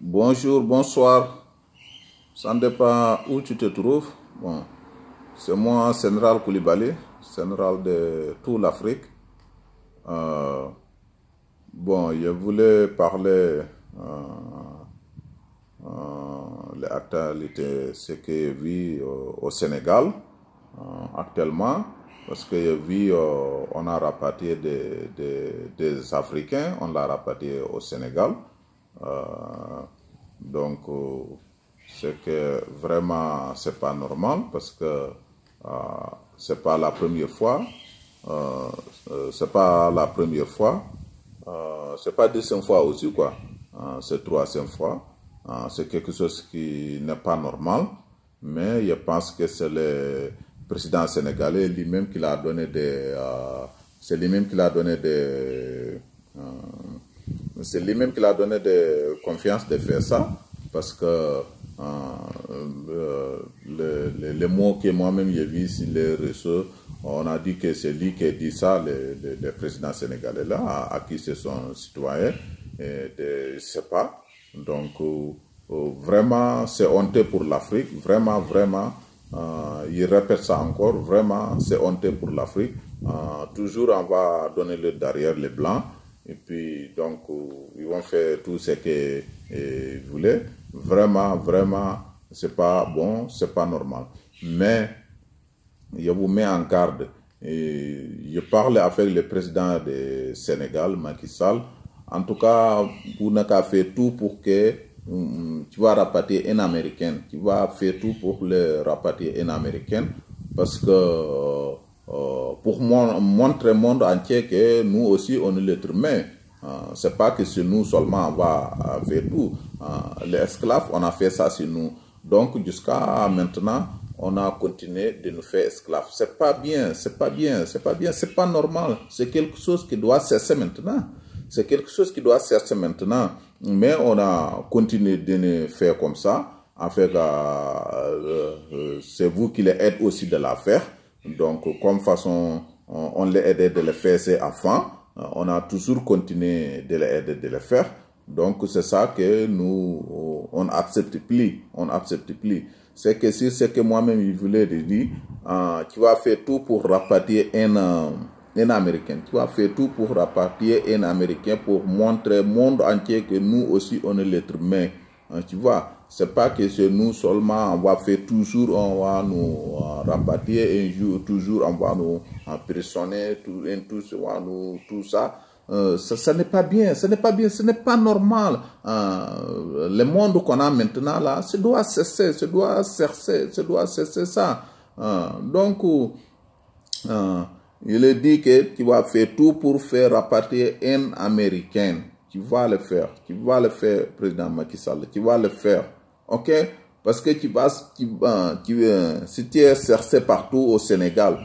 Bonjour, bonsoir. Ça dépend où tu te trouves. Bon, c'est moi, Général Koulibaly, général de toute l'Afrique. Euh, bon, je voulais parler l'actualité, ce que je vis au Sénégal actuellement. Parce que je vis, on a rapatrié des Africains, on l'a rapatrié au Sénégal. Donc, c'est que vraiment, c'est pas normal parce que c'est pas la première fois. C'est pas la première fois. C'est pas deuxième fois aussi, quoi. C'est troisième fois. C'est quelque chose qui n'est pas normal. Mais je pense que c'est le président sénégalais lui-même qui l'a donné des... c'est lui-même qui l'a donné des... c'est lui-même qui l'a donné de confiance de faire ça, parce que les mots que moi-même j'ai vus sur les réseaux, on a dit que c'est lui qui a dit ça, le président sénégalais là, à qui c'est son citoyen, et je ne sais pas. Donc, vraiment, c'est honteux pour l'Afrique, vraiment, il répète ça encore, vraiment, c'est honteux pour l'Afrique. Toujours, on va donner le derrière les Blancs. Et puis, donc, ils vont faire tout ce qu'ils voulaient. Vraiment, c'est pas bon, c'est pas normal. Mais, je vous mets en garde. Et je parle avec le président du Sénégal, Macky Sall. En tout cas, vous n'avez qu'à faire tout pour que tu vas rapatrier un Américain. Tu vas faire tout pour le rapatrier un Américain. Parce que... pour montrer au monde entier que nous aussi on est l'être humain. C'est pas que c'est nous seulement on va faire tout. Les esclaves, on a fait ça sur nous. Donc jusqu'à maintenant, on a continué de nous faire esclaves. C'est pas bien, c'est pas bien, c'est pas bien, c'est pas normal. C'est quelque chose qui doit cesser maintenant. C'est quelque chose qui doit cesser maintenant. Mais on a continué de nous faire comme ça. En fait, c'est vous qui les aidez aussi de la faire. Donc, comme façon, on les aidait de le faire ces enfants, on a toujours continué de les aider de le faire. Donc, c'est ça que nous, on n'accepte plus. On n'accepte plus. C'est que si c'est que moi-même, je voulais dire, tu vas faire tout pour rapatrier un Américain. Tu vas faire tout pour rapatrier un Américain pour montrer au monde entier que nous aussi, on est l'être humain. Tu vois, c'est pas que c'est nous seulement, on va faire toujours, on va nous rapatrier un jour, toujours on va nous emprisonner, tout ça. Ça n'est pas bien, ce n'est pas bien, ce n'est pas normal. Le monde qu'on a maintenant là, ça doit cesser, ça doit cesser ça. Donc, il est dit que tu vas faire tout pour faire rapatrier un Américain. Tu vas le faire, président Macky Sall, tu vas le faire, ok? Parce que si tu es cherché partout au Sénégal,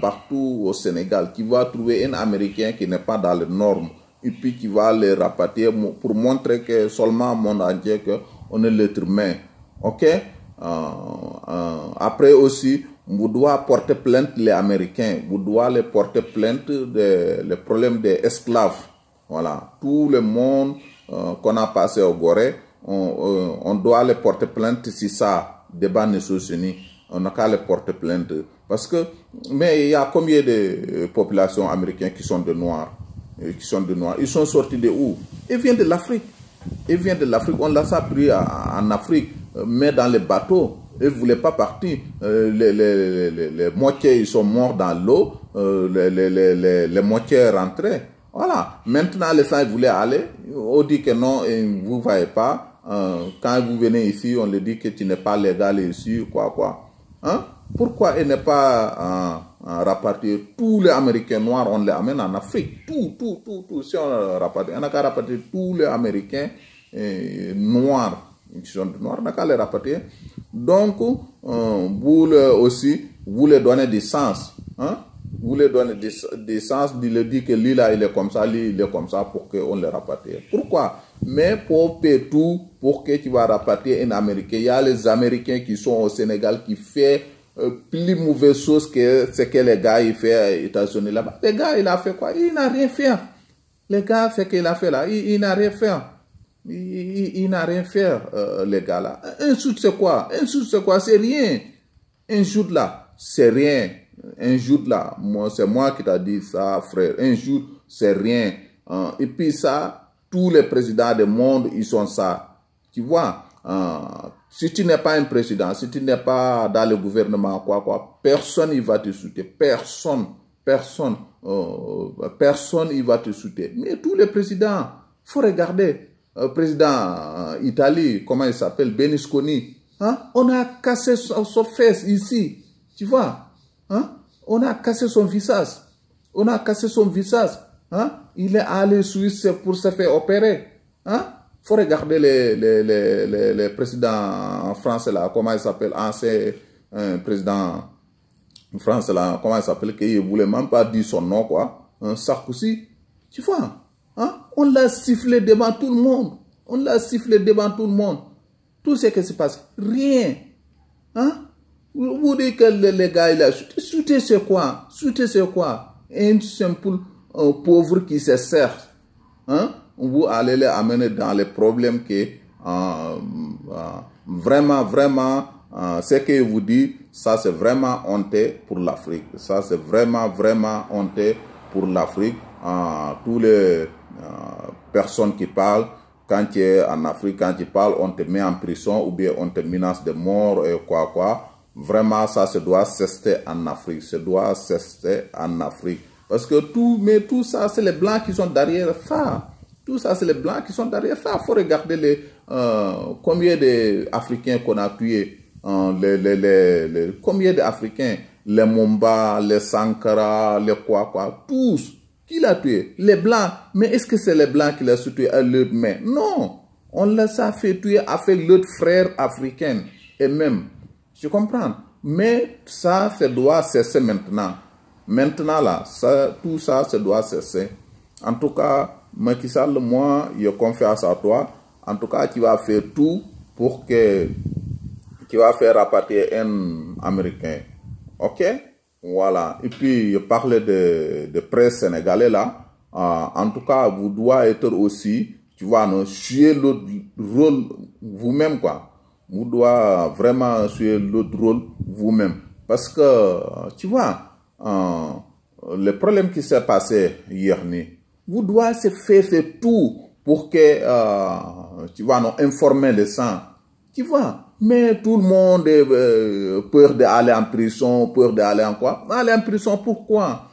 tu vas trouver un Américain qui n'est pas dans les normes, et puis tu vas le rapatrier pour montrer que seulement au monde entier qu'on est l'être humain, ok? Après aussi, vous devez porter plainte les Américains, vous devez les porter plainte les problèmes des esclaves. Voilà, tout le monde qu'on a passé au Gorée, on doit les porter plainte si ça, débat Nations Unies, on n'a qu'à les porter plainte. Parce que, mais il y a combien de populations américaines qui sont de noirs? Ils sont sortis de où? Ils viennent de l'Afrique. On l'a pris en Afrique, mais dans les bateaux. Ils ne voulaient pas partir. Les moitiés, ils sont morts dans l'eau. Les moitiés rentraient. Voilà. Maintenant, les gens voulaient aller. On dit que non, vous ne voyez pas. Quand vous venez ici, on leur dit que tu n'es pas légal ici, quoi. Hein? Pourquoi il n'est pas rapatrié tous les Américains noirs, on les amène en Afrique. Tout. Si on rapatrie, on n'a qu'à rapatrier tous les Américains noirs. Qui sont noirs, on n'a qu'à les rapatrier. Donc, vous aussi, vous leur donnez du sens. Hein? Vous leur donnez du sens, vous leur dites que lui là, il est comme ça, lui, il est comme ça, pour qu'on le rapatrie. Pourquoi? Mais pour faire tout, pour que tu vas rapatrier un Américain, il y a les Américains qui sont au Sénégal qui font plus mauvaise chose que ce que les gars ils font aux États-Unis là-bas. Les gars, il a fait quoi? Il n'a rien fait. Les gars, ce qu'il a fait là, il n'a rien fait. Il n'a rien fait, les gars là. Un shoot, c'est quoi? Un shoot, c'est quoi? C'est rien. Un shoot là, c'est rien. Un shoot là, c'est moi qui t'a dit ça, frère. Un shoot, c'est rien. Et puis ça, tous les présidents du monde, ils sont ça. Tu vois, si tu n'es pas un président, si tu n'es pas dans le gouvernement, personne ne va te soutenir. Personne il va te soutenir. Mais tous les présidents, faut regarder. Président Italie, comment il s'appelle, Berlusconi, on a cassé son fesse ici, tu vois, on a cassé son visage, il est allé en Suisse pour se faire opérer, faut regarder les présidents français là, comment il s'appelle, ancien président France là, comment il s'appelle, qui ne voulait même pas dire son nom, quoi, Sarkozy, tu vois. On l'a sifflé devant tout le monde. Tout ce qui se passe, rien. Vous dites que les gars, il a shooté c'est quoi? Un simple pauvre qui se sert. Vous allez les amener dans les problèmes que vraiment, ce que vous dites, ça c'est vraiment honteux pour l'Afrique. Ça c'est vraiment honteux pour l'Afrique. Tous les personnes qui parlent, quand tu es en Afrique, quand tu parles, on te met en prison ou bien on te menace de mort et quoi. Vraiment, ça doit cesser en Afrique. Parce que tout ça, c'est les Blancs qui sont derrière ça. Il faut regarder combien d'Africains qu'on a tués. Combien d'Africains, les Momba, les Sankara, les quoi, tous. Qui l'a tué? Les Blancs. Mais est-ce que c'est les Blancs qui l'ont tué à leur main? Non. On les a fait tuer avec leurs frères africains. Et même, tu comprends? Mais ça doit cesser maintenant. Maintenant, là, tout ça doit cesser. En tout cas, Macky Sall, moi, je confiance à toi. En tout cas, tu vas faire tout pour que tu vas faire rapatrier un Américain. Ok? Voilà. Et puis, je parlais de presse sénégalais là. En tout cas, vous devez être aussi, tu vois, jouer l'autre rôle vous-même, quoi. Vous devez vraiment jouer l'autre rôle vous-même. Parce que, tu vois, le problème qui s'est passé hier nuit, vous devez se faire tout pour que, tu vois, informer les gens. Tu vois, mais tout le monde est peur d'aller en prison, peur d'aller en quoi? Aller en prison, pourquoi?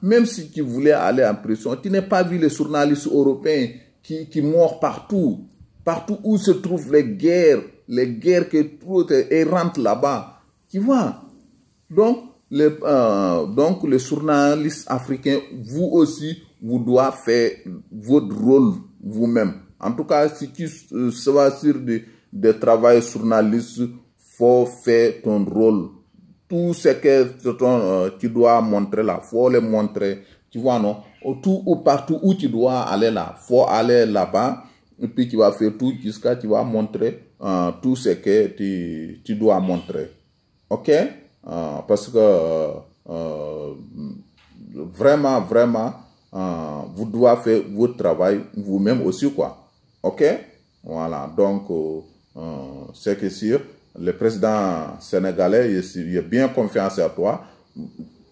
Même si tu voulais aller en prison, tu n'as pas vu les journalistes européens qui meurent partout. Partout où se trouvent les guerres qui rentrent là-bas. Tu vois? Donc, les journalistes africains, vous aussi, vous devez faire votre rôle vous-même. En tout cas, si tu vas sur de travail journaliste, faut faire ton rôle. Tout ce que tu dois montrer là, faut le montrer. Tu vois, non? Tout ou partout où tu dois aller là, faut aller là-bas. Et puis tu vas faire tout jusqu'à tu vas montrer tout ce que tu dois montrer. Ok? Parce que vraiment, vous devez faire votre travail vous-même aussi, quoi. Ok? Voilà. Donc, c'est que sûr, le président sénégalais, il a bien confiance à toi.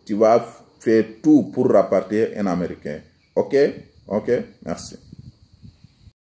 Tu vas faire tout pour rapatrier un Américain. Ok? Ok? Merci.